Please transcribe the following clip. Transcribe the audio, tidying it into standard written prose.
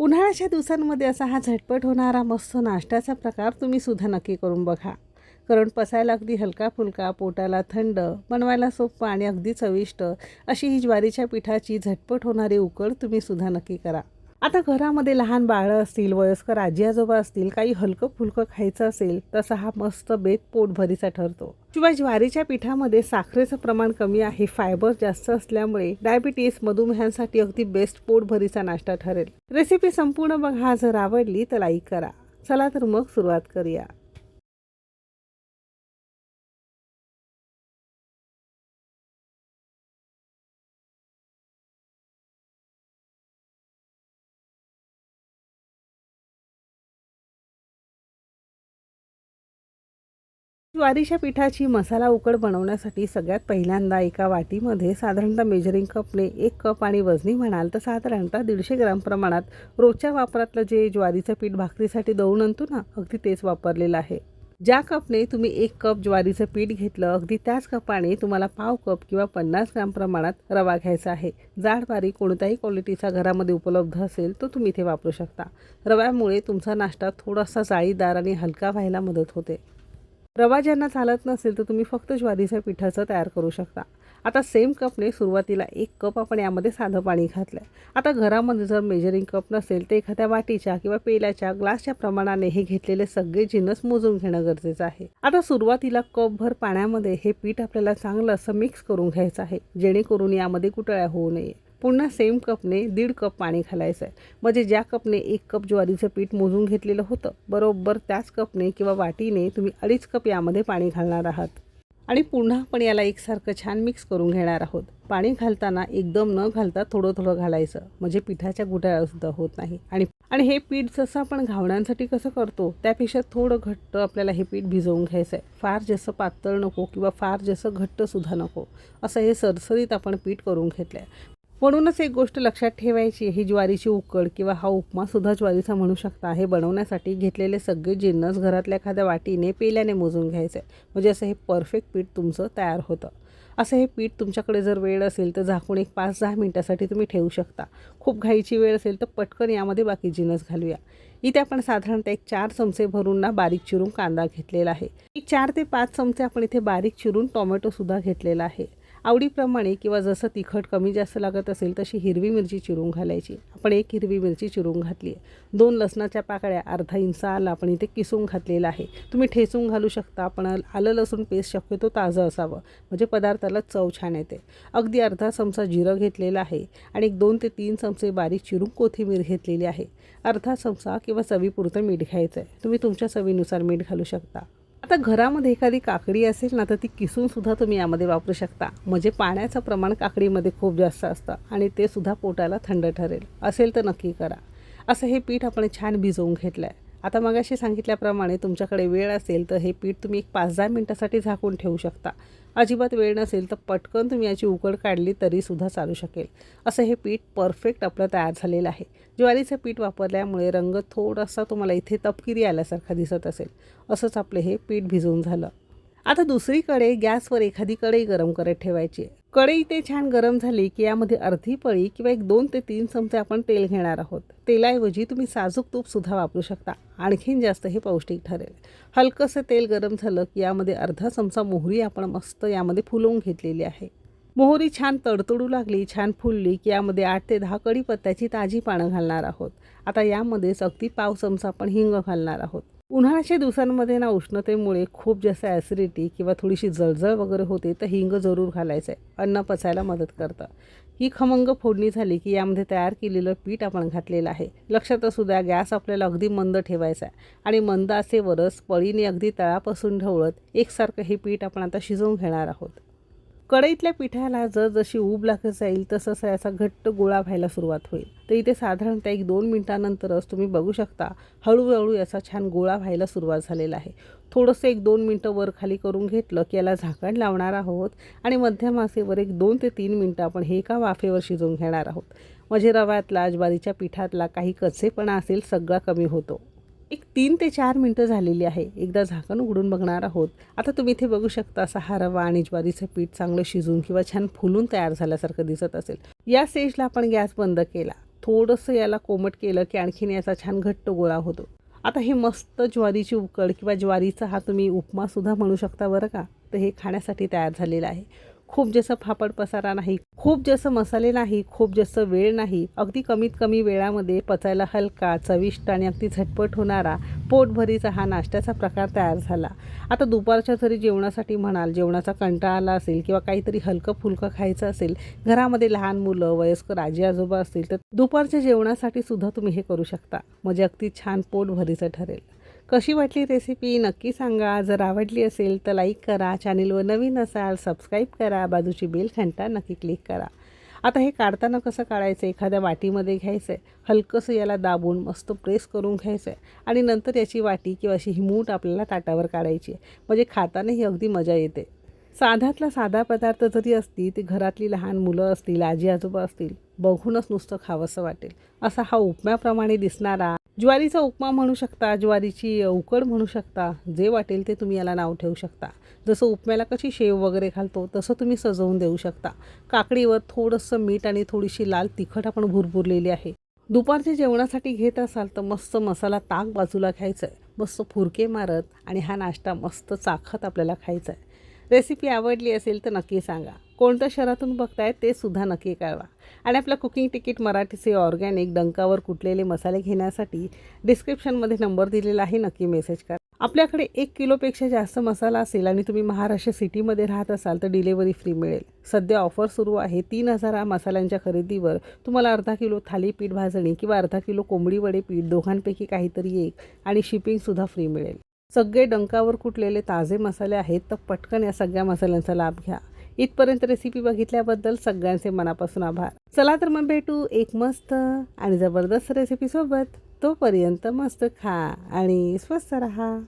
उन्हाळ्याच्या दिवसांमध्ये असा हा झटपट होणारा मस्त नाश्त्याचा प्रकार तुम्ही सुद्धा नक्की करून बघा. कारण पचायला अगदी हलका-फुलका, पोटाला थंड, बनवायला सोपं आणि अगदी चविष्ट अशी ही ज्वारीच्या पिठाची झटपट होणारी उकड तुम्ही सुद्धा नक्की करा. आता घरामध्ये लहान बाळं असतील, वयस्कर आजी-आजोबा असतील, काही हलकं-फुलकं खायचं असेल, तसा हा मस्त बेत पोटभरीचा ठरतो. शिवाय ज्वारीच्या पिठामध्ये साखरेचं प्रमाण कमी आहे, फायबर जास्त असल्यामुळे डायबिटीस, मधुमेहांसाठी अगदी बेस्ट पोटभरीचा नाश्ता ठरेल. रेसिपी संपूर्ण बघा. जर आवडली तर लाईक करा. चला तर मग सुरुवात करूया. ज्वारीच्या पिठाची मसाला उकड बनवण्यासाठी सगळ्यात पहिल्यांदा एका वाटीमध्ये साधारणतः मेजरिंग कपने 1 कप आणि वजनी म्हणाल तर साधारणतः 150 ग्राम प्रमाणात रोजच्या वापरातलं जे ज्वारीचं पीठ भाकरीसाठी दळून आणतो ना, अगदी तेच वापरलेलं आहे. ज्या कपने तुम्ही 1 कप ज्वारीचं पीठ घेतलं, अगदी त्याच कपाने तुम्हाला पाव कप किंवा 50 ग्राम प्रमाणात रवा घ्यायचा आहे. जाड बारीक कोणत्याही क्वालिटीचा घरामध्ये उपलब्ध असेल तर तुम्ही इथे वापरू शकता. रव्यामुळे तुमचा नाश्ता थोडासा जाळीदार आणि हलका व्हायला मदत होते. रवा ज्यांना चालत नसेल तर तुम्ही फक्त ज्वारीच्या पिठाचं तयार करू शकता. आता सेम कपने सुरुवातीला 1 कप आपण यामध्ये साधं पाणी घातलं आहे. आता घरामध्ये जर मेजरिंग कप नसेल तर एखाद्या वाटीच्या किंवा पेल्याच्या ग्लासच्या प्रमाणाने हे घेतलेले सगळे जिन्नस मोजून घेणं गरजेचं आहे. आता सुरुवातीला कपभर पाण्यामध्ये हे पीठ आपल्याला चांगलं असं मिक्स करून घ्यायचं आहे, जेणेकरून यामध्ये गुठळ्या होऊ नये. पुन्हा सेम कपने 1.5 कप पाणी घालायचं आहे. म्हणजे ज्या कपने 1 कप ज्वारीचं पीठ मोजून घेतलेलं होतं, बरोबर त्याच कपने किंवा वाटीने तुम्ही 2.5 कप यामध्ये पाणी घालणार आहात. आणि पुन्हा आपण याला एकसारखं छान मिक्स करून घेणार आहोत. पाणी घालताना एकदम न घालता थोडं थोडं घालायचं, म्हणजे पिठाच्या गुठळ्यासुद्धा होत नाही. आणि आणि हे पीठ जसं आपण घावण्यांसाठी कसं करतो त्यापेक्षा थोडं घट्ट आपल्याला हे पीठ भिजवून घ्यायचं आहे. फार जास्त पातळ नको किंवा फार जास्त घट्टसुद्धा नको, असं हे सरसरीत आपण पीठ करून घेतलं आहे. म्हणूनच एक गोष्ट लक्षात ठेवायची, ही ज्वारीची उकड किंवा हा उपमासुद्धा ज्वारीचा म्हणू शकता. हे बनवण्यासाठी घेतलेले सगळे जिन्नस घरातल्या एखाद्या वाटीने पेल्याने मोजून घ्यायचं आहे, म्हणजे असं हे परफेक्ट पीठ तुमचं तयार होतं. असं हे पीठ तुमच्याकडे जर वेळ असेल तर झाकून एक 5-10 मिनटासाठी तुम्ही ठेवू शकता. खूप घाईची वेळ असेल तर पटकन यामध्ये बाकी जिन्नस घालूया. इथे आपण साधारणतः एक 4 चमचे भरून ना बारीक चिरून कांदा घेतलेला आहे. एक 4 ते 5 चमचे आपण इथे बारीक चिरून टोमॅटोसुद्धा घेतलेला आहे. आवडीप्रमाणे किंवा जसं तिखट कमी जास्त लागत असेल तशी हिरवी मिरची चिरून घालायची. आपण 1 हिरवी मिरची चिरून घातली आहे. 2 लसणाच्या पाकळ्या, अर्धा इंच आलं आपण इथे किसून घातलेलं आहे. तुम्ही ठेचून घालू शकता, पण आलं लसूण पेस्ट शक्यतो ताजं असावं, म्हणजे पदार्थाला चव छान येते. अगदी अर्धा चमचा जिरं घेतलेलं आहे आणि 2 ते 3 चमचे बारीक चिरून कोथिंबीर घेतलेली आहे. अर्धा चमचा किंवा चवीपुरतं मीठ घ्यायचं आहे. तुम्ही तुमच्या चवीनुसार मीठ घालू शकता. आता घरामध्ये एखादी काकडी असेल ना, तर ती किसूनसुद्धा तुम्ही यामध्ये वापरू शकता, म्हणजे पाण्याचं प्रमाण काकडीमध्ये खूप जास्त असतं आणि ते सुद्धा पोटाला थंड ठरेल. असेल तर नक्की करा. असं हे पीठ आपण छान भिजवून घेतलं आहे. आता मगाशी सांगितल्याप्रमाणे तुमच्याकडे वेळ असेल तर हे पीठ तुम्ही एक 5-10 मिनटासाठी झाकून ठेवू शकता. अजिबात वेळ नसेल तर पटकन तुम्ही याची उकड काढली तरीसुद्धा चालू शकेल. असं हे पीठ परफेक्ट आपलं तयार झालेलं आहे. ज्वारीचं पीठ वापरल्यामुळे रंग थोडासा तुम्हाला इथे तपकिरी आल्यासारखा दिसत असेल. असंच आपले हे पीठ भिजवून झालं. आता दुसरीकडे गॅसवर एखादी कढई गरम करत ठेवायची आहे. कढई ते छान गरम झाली की यामध्ये अर्धी पळी किंवा एक 2 ते 3 चमचे आपण तेल घेणार आहोत. तेलाऐवजी तुम्ही साजूक तूपसुद्धा वापरू शकता, आणखीन जास्त हे पौष्टिक ठरेल. हलकंसं तेल गरम झालं की यामध्ये अर्धा चमचा मोहरी आपण मस्त यामध्ये फुलवून घेतलेली आहे. मोहरी छान तडतडू लागली, छान फुलली की यामध्ये 8 ते 10 कढीपत्त्याची ताजी पानं घालणार आहोत. आता यामध्येच अगदी पाव चमचा आपण हिंग घालणार आहोत. उन्हाळ्याच्या दिवसांमध्ये ना उष्णतेमुळे खूप जास्त ॲसिडिटी किंवा थोडीशी जळजळ वगैरे होते, तर हिंग जरूर घालायचं आहे. अन्न पचायला मदत करतं. ही खमंग फोडणी झाली की यामध्ये तयार केलेलं पीठ आपण घातलेलं आहे. लक्षात असू द्या, गॅस आपल्याला अगदी मंद ठेवायचा आहे आणि मंद आचेवरच पळीने अगदी तळापासून ढवळत एकसारखं हे पीठ आपण आता शिजवून घेणार आहोत. कढईतल्या पिठाला जशी ऊब लागत जाईल तसं याचा घट्ट गोळा व्हायला सुरुवात होईल. तर इथे साधारणतः 1-2 मिनटानंतरच तुम्ही बघू शकता हळूहळू याचा छान गोळा व्हायला सुरुवात झालेला आहे. थोडंसं 1-2 मिनटं वर खाली करून घेतलं की याला झाकण लावणार आहोत आणि मध्यम आचेवर एक 2 ते 3 मिनटं आपण हे एका वाफेवर शिजवून घेणार आहोत. म्हणजे रव्यातला, ज्वारीच्या पिठातला काही कच्चेपणा असेल सगळा कमी होतो. एक 3 ते 4 मिनटं झालेली आहे. एकदा झाकण उघडून बघणार आहोत. आता तुम्ही इथे बघू शकता असा हा रवा आणि ज्वारीचं पीठ चांगलं शिजून किंवा छान फुलून तयार झाल्यासारखं दिसत असेल. या स्टेजला आपण गॅस बंद केला. थोडंसं याला कोमट केलं की आणखीन याचा छान घट्ट गोळा होतो. आता हे मस्त ज्वारीची उकड किंवा ज्वारीचा हा तुम्ही उपमासुद्धा म्हणू शकता बरं का. तर हे खाण्यासाठी तयार झालेलं आहे. खूप जास्त फापड पसारा नाही, खूप जास्त मसाले नाही, खूप जास्त वेळ नाही, अगदी कमीत कमी वेळामध्ये पचायला हलका, चविष्ट आणि अगदी झटपट होणारा पोटभरीचा हा नाश्त्याचा प्रकार तयार झाला. आता दुपारच्या जरी जेवणासाठी म्हणाल, जेवणाचा कंटाळा आला असेल किंवा काहीतरी हलकं-फुलकं खायचं असेल, घरामध्ये लहान मुलं, वयस्कर आजी-आजोबा असतील, तर दुपारच्या जेवणासाठी सुद्धा तुम्ही हे करू शकता. म्हणजे अगदी छान पोटभरीचं ठरेल. कशी वाटली रेसिपी नक्की सांगा. जर आवडली असेल तर लाईक करा. चॅनेलवर नवीन असाल सबस्क्राईब करा. बाजूची बेल घंटा नक्की क्लिक करा. आता हे काढताना कसं काढायचं, एखाद्या वाटीमध्ये घ्यायचं आहे, हलकंसं याला दाबून मस्त प्रेस करून घ्यायचं आहे आणि नंतर याची वाटी किंवा अशी ही मूठ आपल्याला ताटावर काढायची आहे. म्हणजे खातानाही अगदी मजा येते. साधातला साधा पदार्थ जरी असती ती घरातली लहान मुलं असतील, आजी आजोबा असतील, बघूनच नुसतं खावंसं वाटेल असा हा उपम्याप्रमाणे दिसणारा ज्वारीचा उपमा म्हणू शकता, ज्वारीची उकड म्हणू शकता, जे वाटेल ते तुम्ही याला नाव ठेवू शकता. जसं उपम्याला कशी शेव वगैरे घालतो तसं तुम्ही सजवून देऊ शकता. काकडीवर थोडंसं मीठ आणि थोडीशी लाल तिखट आपण भुरभुरलेली आहे. दुपारच्या जेवणासाठी घेत असाल तर मस्त मसाला ताक बाजूला घ्यायचं आहे, मस्त फुरके मारत आणि हा नाश्ता मस्त चाखत आपल्याला खायचा आहे. रेसिपी आवडली असेल तर नक्की सांगा. कोणत्या शहरातून बघताय ते सुद्धा नक्की कळवा. आणि आपल्या कुकिंग तिकीट मराठीचे ऑर्गॅनिक डंकावर कुटलेले मसाले घेण्यासाठी डिस्क्रिप्शनमध्ये नंबर दिलेला आहे, नक्की मेसेज करा. आपल्याकडे 1 किलोपेक्षा जास्त मसाला असेल आणि तुम्ही महाराष्ट्र सिटीमध्ये राहत असाल तर डिलेवरी फ्री मिळेल. सध्या ऑफर सुरू आहे. 3000 मसाल्यांच्या खरेदीवर तुम्हाला अर्धा किलो थालीपीठ भाजणी किंवा अर्धा किलो कोंबडी वडे पीठ दोघांपैकी काहीतरी एक आणि शिपिंगसुद्धा फ्री मिळेल. सगळे डंकावर कुटलेले ताजे मसाले आहेत, तर पटकन या सगळ्या मसाल्यांचा लाभ घ्या. इथपर्यंत रेसिपी बघितल्याबद्दल सगळ्यांचे मनापासून आभार. चला तर मग भेटू एक मस्त आणि जबरदस्त रेसिपीसोबत. तोपर्यंत मस्त खा आणि स्वस्त रहा.